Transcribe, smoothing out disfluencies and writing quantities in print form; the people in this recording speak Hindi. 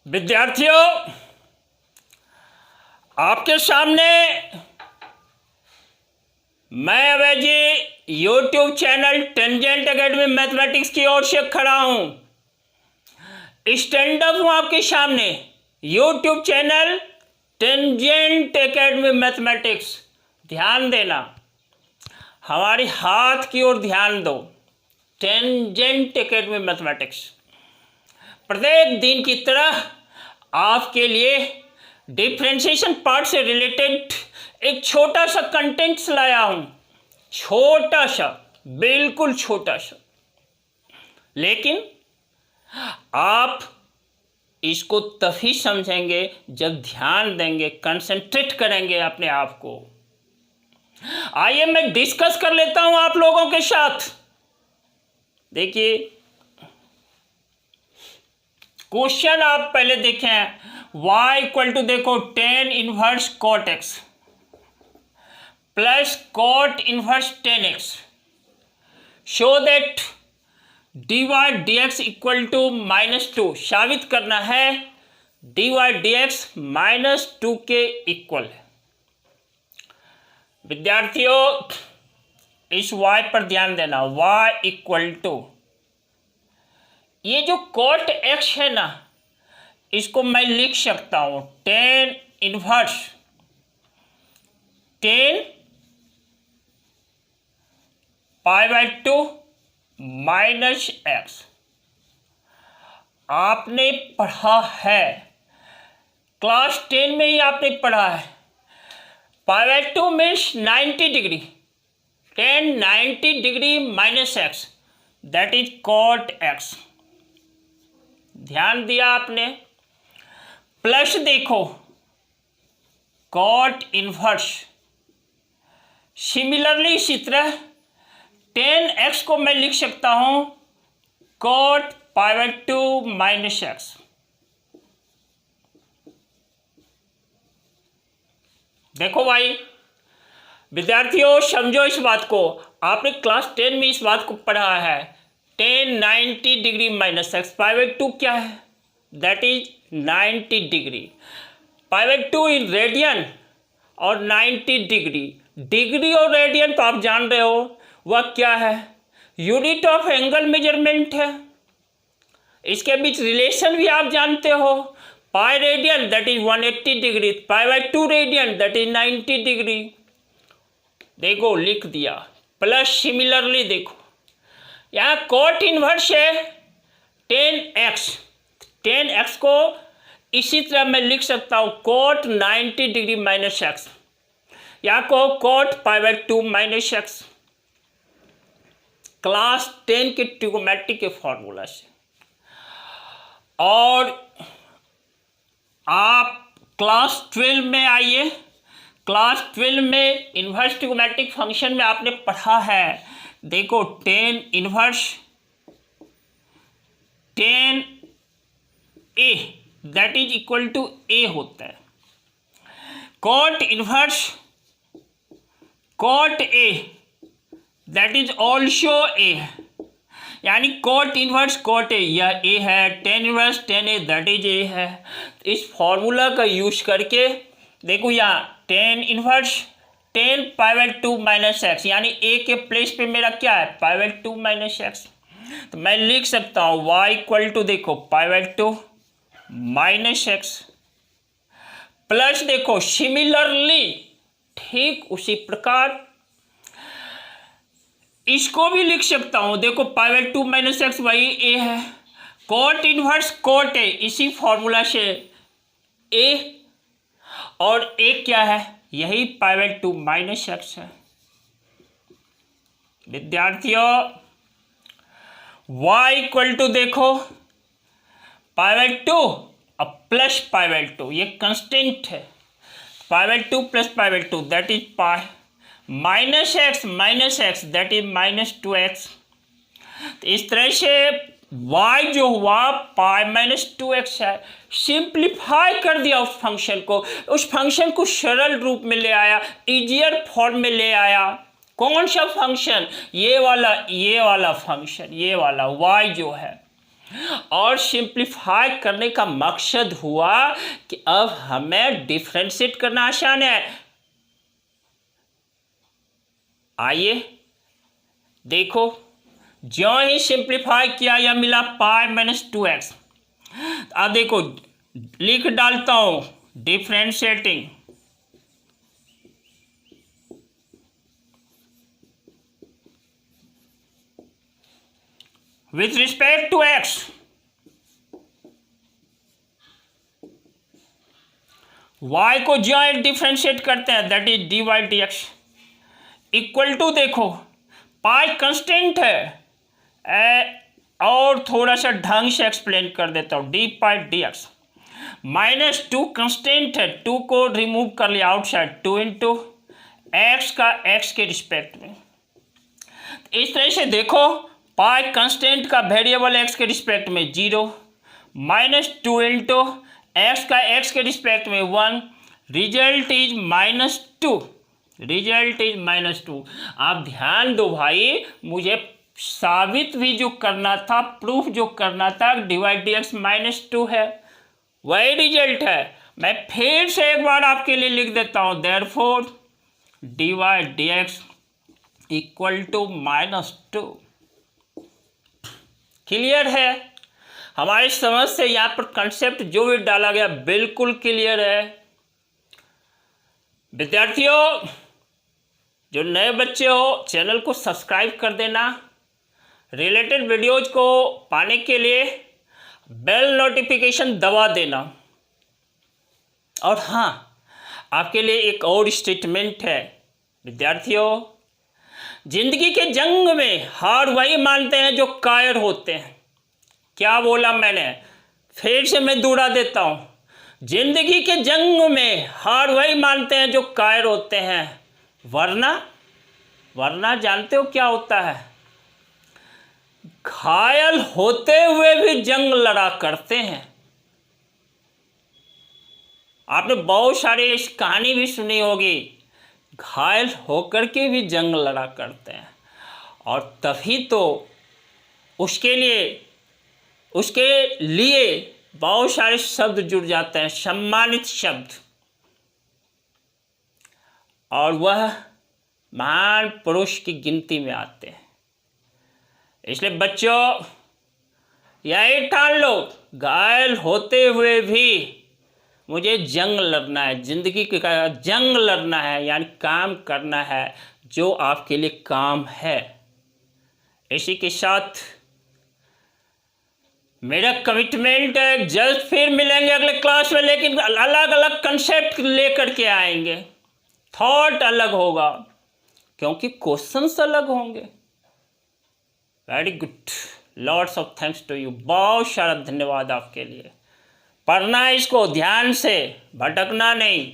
विद्यार्थियों, आपके सामने मैं Abhay ji YouTube channel tangent academy mathematics की ओर से खड़ा हूँ। स्टैंड अप हूँ आपके सामने। YouTube channel tangent academy mathematics, ध्यान देना, हमारी हाथ की ओर ध्यान दो। टेंजेंट एकेडमी मैथमेटिक्स प्रत्येक दिन की तरह आपके लिए डिफ्रेंशिएशन पार्ट से रिलेटेड एक छोटा सा कंटेंट्स लाया हूं। छोटा सा, बिल्कुल छोटा सा, लेकिन आप इसको तभी समझेंगे जब ध्यान देंगे, कंसंट्रेट करेंगे अपने आप को। आइए मैं डिस्कस कर लेता हूं आप लोगों के साथ। देखिए, क्वेश्चन आप पहले देखें। y इक्वल टू देखो tan inverse cot x plus cot inverse tan x। Show that dy dx equal to -2। साबित करना है dy dx -2 के इक्वल है। विद्यार्थियों, इस y पर ध्यान देना। y इक्वल टू ये जो cot x है ना, इसको मैं लिख सकता हूं tan inverse tan π/2 minus x। आपने पढ़ा है, क्लास 10 में ही आपने पढ़ा है। π/2 means 90 degree, tan 90 degree minus x, that is cot x। ध्यान दिया आपने। प्लस देखो cot इनवर्स। सिमिलरली इसी तरह tan x को मैं लिख सकता हूं cot π/2 माइनस x। देखो भाई विद्यार्थियों, समझो इस बात को। आपने क्लास 10 में इस बात को पढ़ा है। tan 90 डिग्री माइनस x, π/2 क्या है? That is 90 degree. π/2 in radian और 90 डिग्री। डिग्री और रेडियन तो आप जान रहे हो वह क्या है? यूनिट ऑफ एंगल मेजरमेंट है। इसके बीच रिलेशन भी आप जानते हो। Pi radian that is 180 degree, π/2 radian that is 90 degree. देखो लिख दिया। प्लस सिमिलरली देखो यहाँ cot इनवर्स है tan x को इसी तरह मैं लिख सकता हूँ cot 90 डिग्री माइनस x, या को cot π/2 माइनस x। क्लास 10 के ट्रिगोनोमेट्री के फॉर्मूला से। और आप क्लास 12 में आइए। क्लास 12 में इन्वर्स ट्रिगोनोमेट्रिक फंक्शन में आपने पढ़ा है। देखो tan inverse tan a that is equal to a होता है। cot inverse cot a that is also a, यानी cot इनवर्स cot a यह a है, tan inverse tan a that is a है। इस फॉर्मूला का यूज करके देखो यहाँ tan inverse tan π/2 minus x, यानी a के प्लेस पे मेरा क्या है? π/2 माइनस x। तो मैं लिख सकता हूँ y इक्वल टू देखो π/2 माइनस x। प्लस देखो सिमिलरली ठीक उसी प्रकार इसको भी लिख सकता हूँ। देखो π/2 माइनस x वही a है। cot इनवर्स cot a, इसी फॉर्मूला से a, और a क्या है? यही π/2 माइनस x है। विद्यार्थियों, y इक्वल टू देखो π/2 और प्लस π/2, ये कंस्टेंट है। π/2 plus π/2 that is pi minus x that is -2x। तो इस तरह से y जो हुआ पाई -2x है। सिंप्लीफाई कर दिया उस फंक्शन को, उस फंक्शन को सरल रूप में ले आया, इजियर फॉर्म में ले आया। कौन सा फंक्शन? ये वाला फंक्शन, ये वाला y जो है और सिंप्लीफाई करने का मकसद हुआ कि अब हमें डिफरेंशिएट करना आसान है। आइए देखो, जो ही सिंप्लीफाई किया यह मिला पाई माइनस 2x। अब देखो लिख डालता हूं differentiating with respect to x, y को ज्वाइंट डिफरेंशिएट करते हैं, that is d y d x equal to, देखो पाई कंस्टेंट है और थोड़ा सा ढंग से एक्सप्लेन कर देता हूँ, डी पाई डी एक्स माइनस 2 कंस्टेंट है, 2 को रिमूव कर लिया आउटसाइड, 2 इंटू एक्स का एक्स के रिस्पेक्ट में। इस तरह से देखो पाई कंस्टेंट का वेरिएबल एक्स के रिस्पेक्ट में 0 माइनस 2 इंटू एक्स का एक्स के रिस्पेक्ट में 1, रिजल्ट इज -2, रिजल्ट इज -2। आप ध्यान दो भाई, मुझे साबित भी जो करना था, प्रूफ जो करना था, डिवाइड डी एक्स -2 है, वही रिजल्ट है। मैं फिर से एक बार आपके लिए लिख देता हूँ, therefore divide d x equal to -2। Clear है? हमारी समझ से यहाँ पर कंसेप्ट जो भी डाला गया बिल्कुल क्लियर है। विद्यार्थियों, जो नए बच्चे हो चैनल को सब्सक्राइब कर देना, रिलेटेड वीडियोज को पाने के लिए बेल नोटिफिकेशन दबा देना। और हाँ, आपके लिए एक और स्टेटमेंट है विद्यार्थियों, जिंदगी के जंग में हार वही मानते हैं जो कायर होते हैं। क्या बोला मैंने? फिर से मैं दोहरा देता हूँ, जिंदगी के जंग में हार वही मानते हैं जो कायर होते हैं, वरना जानते हो क्या होता है? घायल होते हुए भी जंग लड़ा करते हैं। आपने बहुत सारी इस कहानी भी सुनी होगी, घायल होकर के भी जंग लड़ा करते हैं, और तभी तो उसके लिए बहुत सारे शब्द जुड़ जाते हैं, सम्मानित शब्द, और वह महान पुरुष की गिनती में आते हैं। इसलिए बच्चों, यही ठान लो, घायल होते हुए भी मुझे जंग लड़ना है, जिंदगी का जंग लड़ना है, यानी काम करना है जो आपके लिए काम है। इसी के साथ मेरा कमिटमेंट है, जल्द फिर मिलेंगे अगले क्लास में, लेकिन अलग अलग कंसेप्ट लेकर के आएंगे, थॉट अलग होगा क्योंकि क्वेश्चंस अलग होंगे। Very good, lots of thanks to you, बहुत सारा धन्यवाद आपके लिए। पढ़ना है इसको ध्यान से, भटकना नहीं।